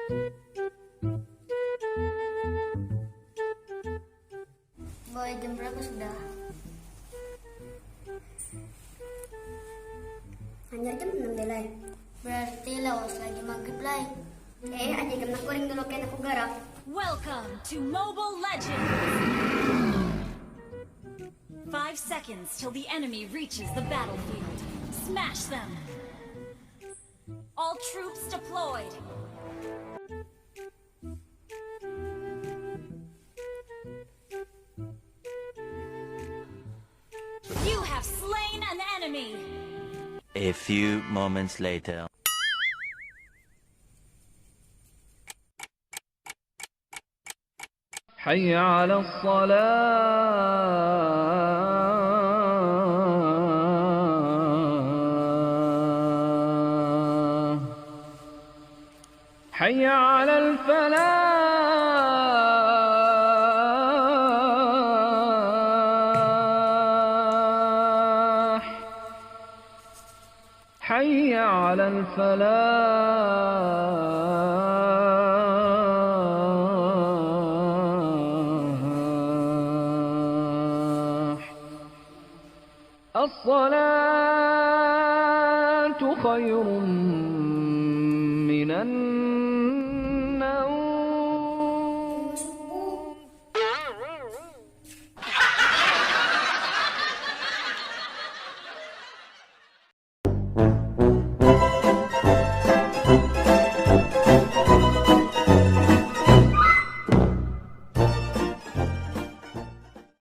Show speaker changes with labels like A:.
A: Boy, jam berapa sudah? Hanya jam 6 belai. Berarti lawas lagi maghrib lai. Aja jam kuring dulu kena aku garap.
B: Welcome to Mobile Legends! 5 seconds till the enemy reaches the battlefield. Smash them! All troops deployed! You have slain an enemy!
C: A few moments later.
D: حي على الصلاة حي على الفلاح حي على الفلاح الصلاة خير من النوم